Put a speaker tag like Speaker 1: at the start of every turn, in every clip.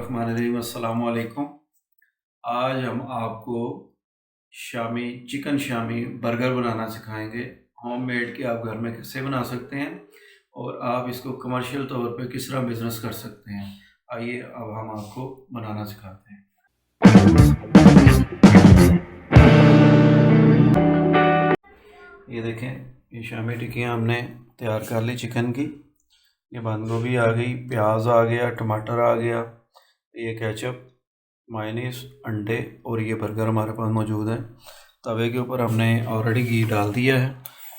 Speaker 1: बिस्मिल्लाहिर्रहमानिर्रहीम। अस्सलामु अलैकुम। आज हम आपको चिकन शामी बर्गर बनाना सिखाएंगे। होममेड कि आप घर में कैसे बना सकते हैं और आप इसको कमर्शियल तौर पे किस तरह बिजनेस कर सकते हैं। आइए अब हम आपको बनाना सिखाते हैं। ये देखें, ये शामी टिक्कियाँ हमने तैयार कर ली चिकन की। ये बंद गोभी आ गई, प्याज आ गया, टमाटर आ गया, ये केचप, मायोनीज, अंडे और ये बर्गर हमारे पास मौजूद है। तवे के ऊपर हमने ऑलरेडी घी डाल दिया है।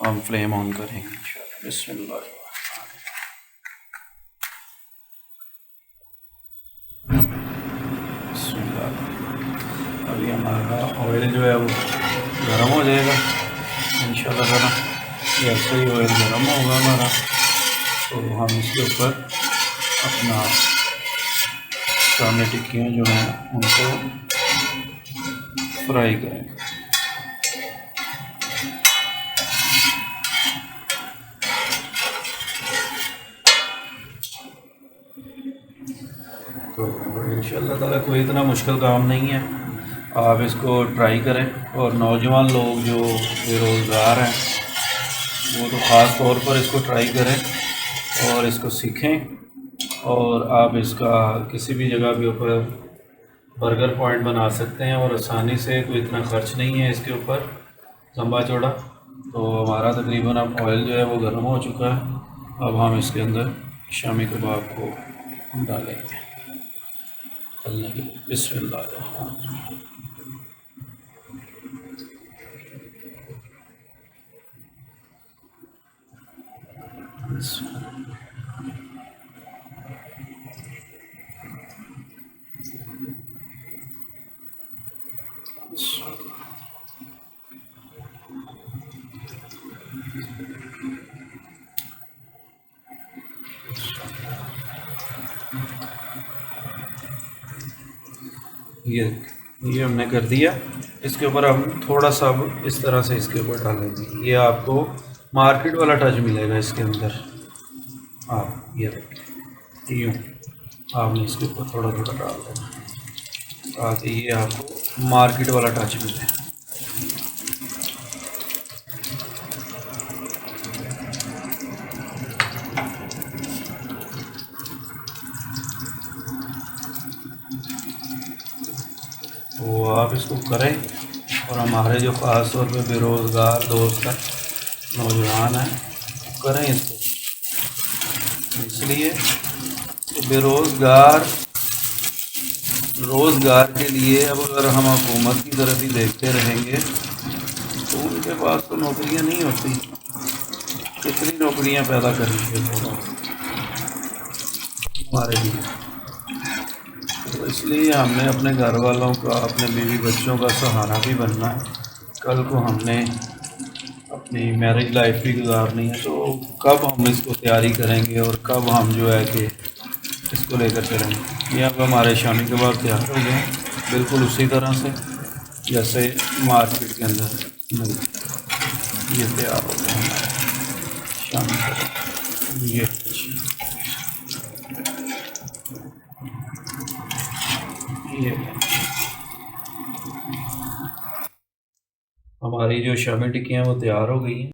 Speaker 1: हम फ्लेम ऑन करेंगे। बिस्मिल्लाह। अभी हमारा ऑयल जो है वो गर्म हो जाएगा इंशाल्लाह ताला। जैसे ही ऑयल गर्म होगा हमारा, तो हम इसके ऊपर अपना शामी टिक्कियाँ जो हैं उनको फ्राई करें। तो इंशाल्लाह ताला कोई इतना मुश्किल काम नहीं है, आप इसको ट्राई करें। और नौजवान लोग जो बेरोज़गार हैं वो तो ख़ास तौर पर इसको ट्राई करें और इसको सीखें। और आप इसका किसी भी जगह के ऊपर बर्गर पॉइंट बना सकते हैं और आसानी से, कोई इतना ख़र्च नहीं है इसके ऊपर लंबा चौड़ा। तो हमारा तकरीबन अब ऑयल जो है वो गर्म हो चुका है। अब हम इसके अंदर शामी कबाब को डालेंगे तलने के लिए। बिस्मिल्लाह। ये हमने कर दिया। इसके ऊपर हम थोड़ा सा अब इस तरह से इसके ऊपर डालेंगे। ये आपको मार्केट वाला टच मिलेगा इसके अंदर। आप ये यूँ आपने इसके ऊपर थोड़ा थोड़ा डाल देना ताकि ये आपको मार्केट वाला टच मिले। तो आप इसको करें। और हमारे जो ख़ास तौर पे बेरोज़गार दोस्त हैं, नौजवान हैं, करें इसको। इसलिए रोज़गार के लिए अब अगर हम हुकूमत की तरफ ही देखते रहेंगे तो उनके पास तो नौकरियां नहीं होती। कितनी नौकरियां पैदा करेंगे हमारे लिए। तो इसलिए हमने अपने घर वालों का, अपने बीवी बच्चों का सहारा भी बनना है। कल को हमने अपनी मैरिज लाइफ भी गुजारनी है, तो कब हम इसको तैयारी करेंगे और कब हम जो है कि इसको लेकर चलेंगे। ये अब हमारे शामी कबाब तैयार हो गए, बिल्कुल उसी तरह से जैसे मार्केट के अंदर मिलते। ये तैयार हो गए हमारे शामी कबाब। ये हमारी जो शामी टिक्कियाँ वो तैयार हो गई हैं।